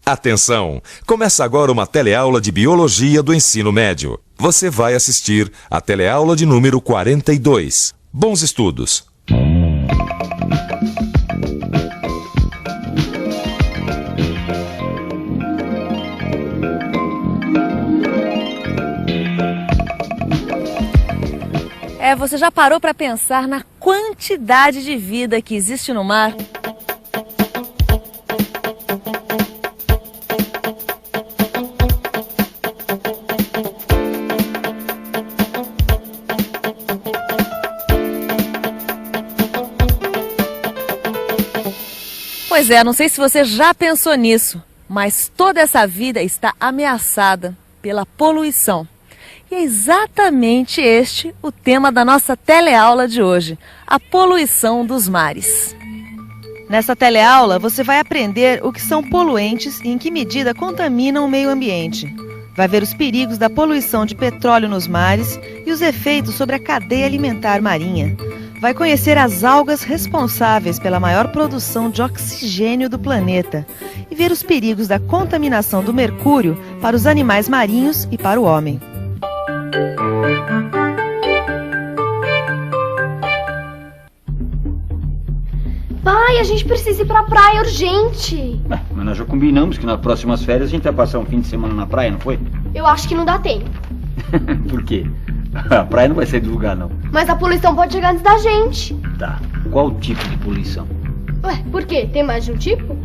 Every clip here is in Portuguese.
Atenção! Começa agora uma teleaula de Biologia do Ensino Médio. Você vai assistir a teleaula de número 42. Bons estudos! Você já parou para pensar na quantidade de vida que existe no mar? Pois é, não sei se você já pensou nisso, mas toda essa vida está ameaçada pela poluição. E é exatamente este o tema da nossa teleaula de hoje, a poluição dos mares. Nessa teleaula você vai aprender o que são poluentes e em que medida contaminam o meio ambiente. Vai ver os perigos da poluição de petróleo nos mares e os efeitos sobre a cadeia alimentar marinha. Vai conhecer as algas responsáveis pela maior produção de oxigênio do planeta e ver os perigos da contaminação do mercúrio para os animais marinhos e para o homem. Pai, a gente precisa ir pra praia urgente. Mas nós já combinamos que nas próximas férias a gente vai passar um fim de semana na praia, não foi? Eu acho que não dá tempo. Por quê? A praia não vai sair do lugar, não. Mas a poluição pode chegar antes da gente. Tá. Qual o tipo de poluição? Ué, por quê? Tem mais de um tipo?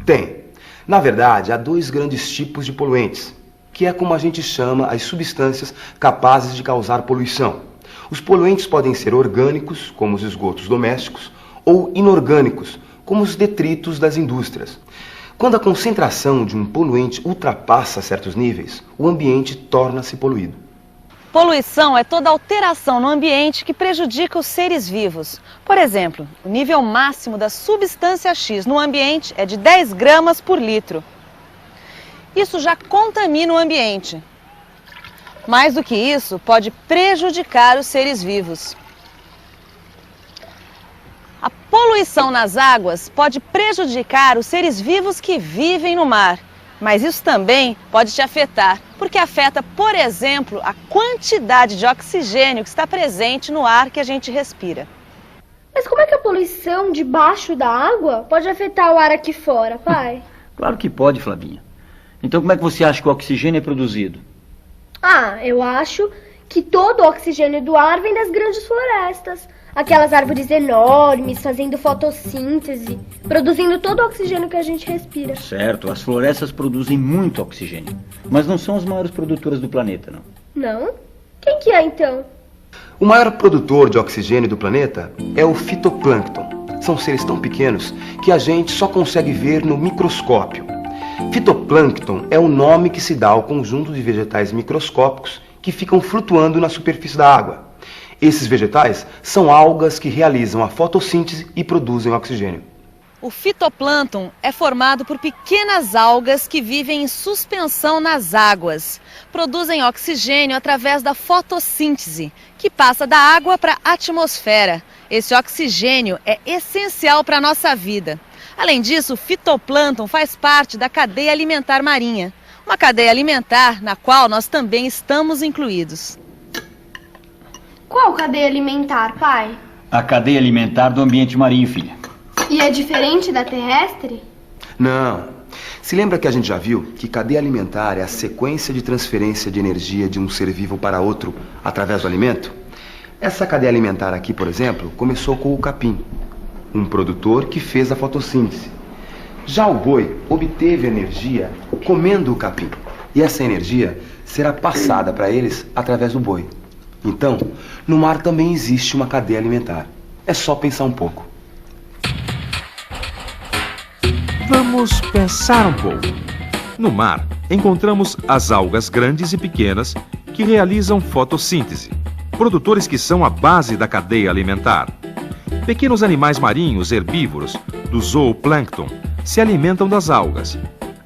Tem. Na verdade, há dois grandes tipos de poluentes, que é como a gente chama as substâncias capazes de causar poluição. Os poluentes podem ser orgânicos, como os esgotos domésticos, ou inorgânicos, como os detritos das indústrias. Quando a concentração de um poluente ultrapassa certos níveis, o ambiente torna-se poluído. Poluição é toda alteração no ambiente que prejudica os seres vivos. Por exemplo, o nível máximo da substância X no ambiente é de 10 gramas por litro. Isso já contamina o ambiente. Mais do que isso, pode prejudicar os seres vivos. A poluição nas águas pode prejudicar os seres vivos que vivem no mar. Mas isso também pode te afetar, porque afeta, por exemplo, a quantidade de oxigênio que está presente no ar que a gente respira. Mas como é que a poluição debaixo da água pode afetar o ar aqui fora, pai? Claro que pode, Flavinha. Então como é que você acha que o oxigênio é produzido? Eu acho que todo o oxigênio do ar vem das grandes florestas. Aquelas árvores enormes, fazendo fotossíntese, produzindo todo o oxigênio que a gente respira. Certo, as florestas produzem muito oxigênio, mas não são as maiores produtoras do planeta, não. Não? Quem que é, então? O maior produtor de oxigênio do planeta é o fitoplâncton. São seres tão pequenos que a gente só consegue ver no microscópio. Fitoplâncton é o nome que se dá ao conjunto de vegetais microscópicos que ficam flutuando na superfície da água. Esses vegetais são algas que realizam a fotossíntese e produzem oxigênio. O fitoplâncton é formado por pequenas algas que vivem em suspensão nas águas. Produzem oxigênio através da fotossíntese, que passa da água para a atmosfera. Esse oxigênio é essencial para a nossa vida. Além disso, o fitoplâncton faz parte da cadeia alimentar marinha. Uma cadeia alimentar na qual nós também estamos incluídos. Qual cadeia alimentar, pai? A cadeia alimentar do ambiente marinho, filha. E é diferente da terrestre? Não. Se lembra que a gente já viu que cadeia alimentar é a sequência de transferência de energia de um ser vivo para outro através do alimento? Essa cadeia alimentar aqui, por exemplo, começou com o capim, um produtor que fez a fotossíntese. Já o boi obteve energia comendo o capim, e essa energia será passada para eles através do boi. Então, no mar também existe uma cadeia alimentar. É só pensar um pouco. Vamos pensar um pouco. No mar, encontramos as algas grandes e pequenas que realizam fotossíntese, produtores que são a base da cadeia alimentar. Pequenos animais marinhos herbívoros, do zooplâncton, se alimentam das algas.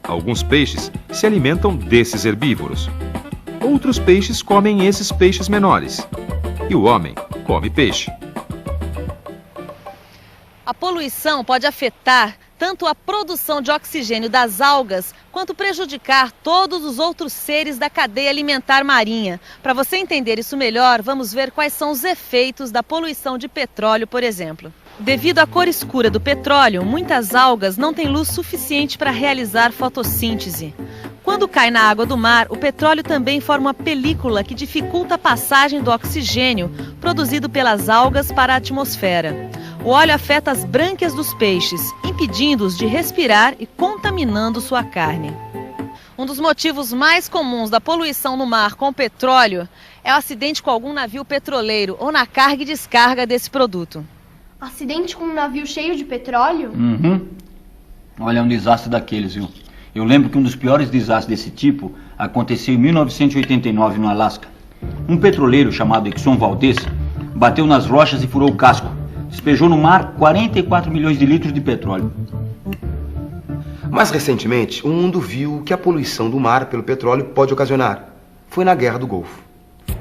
Alguns peixes se alimentam desses herbívoros. Outros peixes comem esses peixes menores. E o homem come peixe. A poluição pode afetar tanto a produção de oxigênio das algas, quanto prejudicar todos os outros seres da cadeia alimentar marinha. Para você entender isso melhor, vamos ver quais são os efeitos da poluição de petróleo, por exemplo. Devido à cor escura do petróleo, muitas algas não têm luz suficiente para realizar fotossíntese. Quando cai na água do mar, o petróleo também forma uma película que dificulta a passagem do oxigênio produzido pelas algas para a atmosfera. O óleo afeta as brânquias dos peixes, impedindo-os de respirar e contaminando sua carne. Um dos motivos mais comuns da poluição no mar com petróleo é o acidente com algum navio petroleiro ou na carga e descarga desse produto. Acidente com um navio cheio de petróleo? Olha, é um desastre daqueles, viu? Eu lembro que um dos piores desastres desse tipo aconteceu em 1989 no Alasca. Um petroleiro chamado Exxon Valdez bateu nas rochas e furou o casco. Despejou no mar 44 milhões de litros de petróleo. Mais recentemente, o mundo viu o que a poluição do mar pelo petróleo pode ocasionar. Foi na Guerra do Golfo.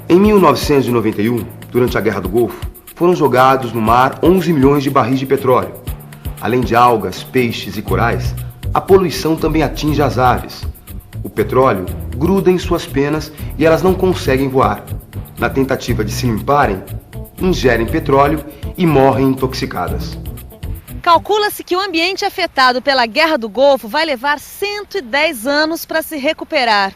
Em 1991, durante a Guerra do Golfo, foram jogados no mar 11 milhões de barris de petróleo. Além de algas, peixes e corais, a poluição também atinge as aves. O petróleo gruda em suas penas e elas não conseguem voar. Na tentativa de se limparem, ingerem petróleo e morrem intoxicadas. Calcula-se que o ambiente afetado pela Guerra do Golfo vai levar 110 anos para se recuperar.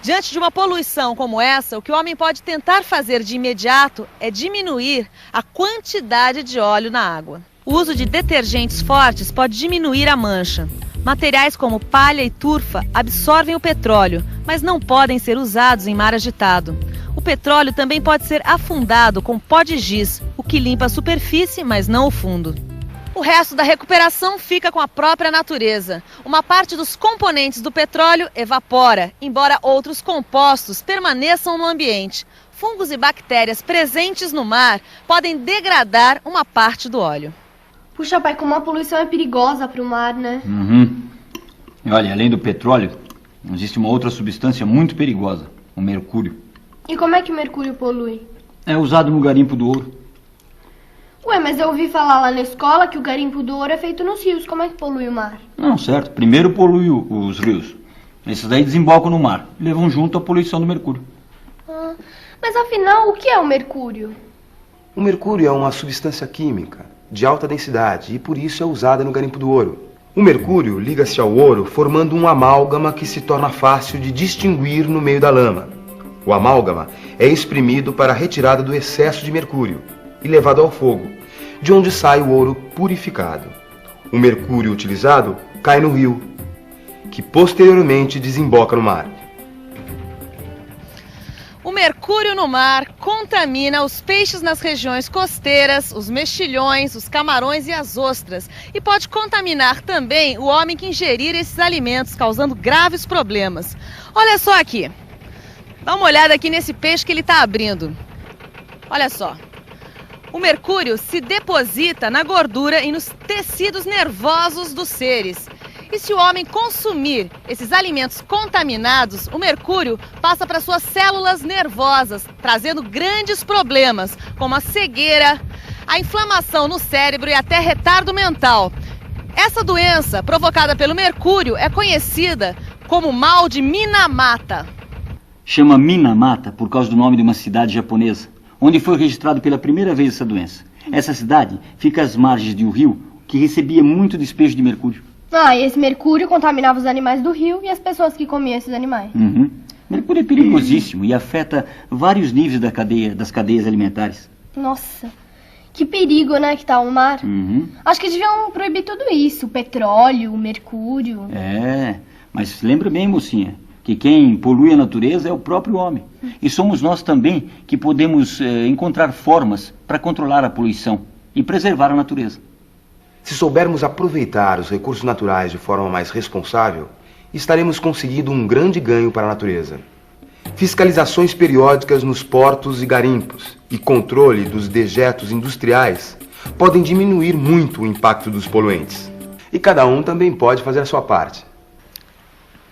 Diante de uma poluição como essa, o que o homem pode tentar fazer de imediato é diminuir a quantidade de óleo na água. O uso de detergentes fortes pode diminuir a mancha. Materiais como palha e turfa absorvem o petróleo, mas não podem ser usados em mar agitado. O petróleo também pode ser afundado com pó de giz, o que limpa a superfície, mas não o fundo. O resto da recuperação fica com a própria natureza. Uma parte dos componentes do petróleo evapora, embora outros compostos permaneçam no ambiente. Fungos e bactérias presentes no mar podem degradar uma parte do óleo. Puxa, pai, como a poluição é perigosa para o mar, né? Olha, além do petróleo, existe uma outra substância muito perigosa, o mercúrio. E como é que o mercúrio polui? É usado no garimpo do ouro. Ué, mas eu ouvi falar lá na escola que o garimpo do ouro é feito nos rios. Como é que polui o mar? Não, certo. Primeiro polui os rios. Esses daí desembocam no mar. Levam junto a poluição do mercúrio. Mas afinal, o que é o mercúrio? O mercúrio é uma substância química de alta densidade e por isso é usada no garimpo do ouro. O mercúrio liga-se ao ouro formando um amálgama que se torna fácil de distinguir no meio da lama. O amálgama é exprimido para a retirada do excesso de mercúrio e levado ao fogo, de onde sai o ouro purificado. O mercúrio utilizado cai no rio, que posteriormente desemboca no mar. O mercúrio no mar contamina os peixes nas regiões costeiras, os mexilhões, os camarões e as ostras. E pode contaminar também o homem que ingerir esses alimentos, causando graves problemas. Olha só aqui. Dá uma olhada aqui nesse peixe que ele está abrindo. Olha só. O mercúrio se deposita na gordura e nos tecidos nervosos dos seres. E se o homem consumir esses alimentos contaminados, o mercúrio passa para suas células nervosas, trazendo grandes problemas, como a cegueira, a inflamação no cérebro e até retardo mental. Essa doença, provocada pelo mercúrio, é conhecida como mal de Minamata. Chama Minamata por causa do nome de uma cidade japonesa, onde foi registrado pela primeira vez essa doença. Essa cidade fica às margens de um rio que recebia muito despejo de mercúrio. E esse mercúrio contaminava os animais do rio e as pessoas que comiam esses animais. Mercúrio é perigosíssimo e afeta vários níveis das cadeias alimentares. Nossa, que perigo, né, que tá o mar. Acho que deviam proibir tudo isso, o petróleo, o mercúrio. Mas lembra bem, mocinha, que quem polui a natureza é o próprio homem. E somos nós também que podemos encontrar formas para controlar a poluição e preservar a natureza. Se soubermos aproveitar os recursos naturais de forma mais responsável, estaremos conseguindo um grande ganho para a natureza. Fiscalizações periódicas nos portos e garimpos e controle dos dejetos industriais podem diminuir muito o impacto dos poluentes. E cada um também pode fazer a sua parte.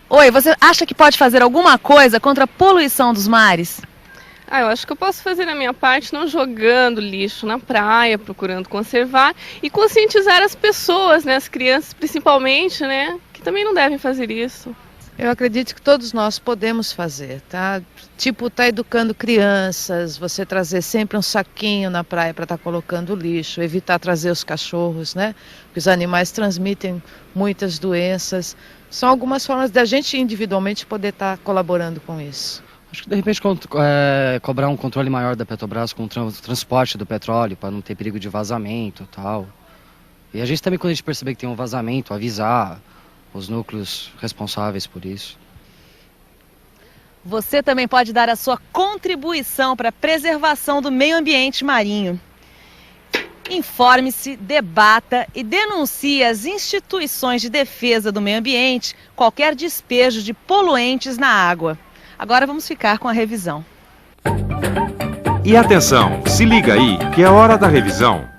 Oi, você acha que pode fazer alguma coisa contra a poluição dos mares? Eu acho que eu posso fazer a minha parte não jogando lixo na praia, procurando conservar e conscientizar as pessoas, né, as crianças principalmente, né, que também não devem fazer isso. Eu acredito que todos nós podemos fazer, tá? Tipo, tá educando crianças, você trazer sempre um saquinho na praia para estar colocando lixo, evitar trazer os cachorros, né? Porque os animais transmitem muitas doenças. São algumas formas da gente individualmente poder estar colaborando com isso. Acho que de repente cobrar um controle maior da Petrobras com o transporte do petróleo, para não ter perigo de vazamento e tal. E a gente também, quando a gente perceber que tem um vazamento, avisar os núcleos responsáveis por isso. Você também pode dar a sua contribuição para a preservação do meio ambiente marinho. Informe-se, debata e denuncie às instituições de defesa do meio ambiente qualquer despejo de poluentes na água. Agora vamos ficar com a revisão. E atenção, se liga aí que é hora da revisão.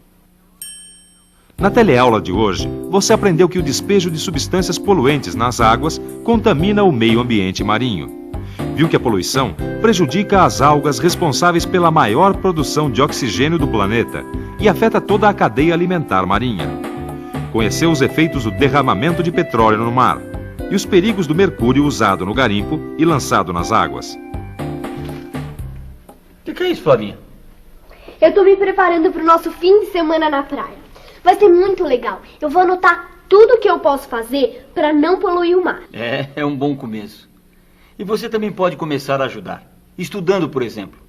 Na teleaula de hoje, você aprendeu que o despejo de substâncias poluentes nas águas contamina o meio ambiente marinho. Viu que a poluição prejudica as algas responsáveis pela maior produção de oxigênio do planeta e afeta toda a cadeia alimentar marinha. Conheceu os efeitos do derramamento de petróleo no mar e os perigos do mercúrio usado no garimpo e lançado nas águas. O que é isso, Flavinha? Eu tô me preparando pro nosso fim de semana na praia. Vai ser muito legal. Eu vou anotar tudo que eu posso fazer para não poluir o mar. É um bom começo. E você também pode começar a ajudar. Estudando, por exemplo.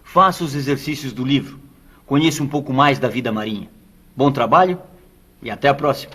Faça os exercícios do livro. Conheça um pouco mais da vida marinha. Bom trabalho e até a próxima.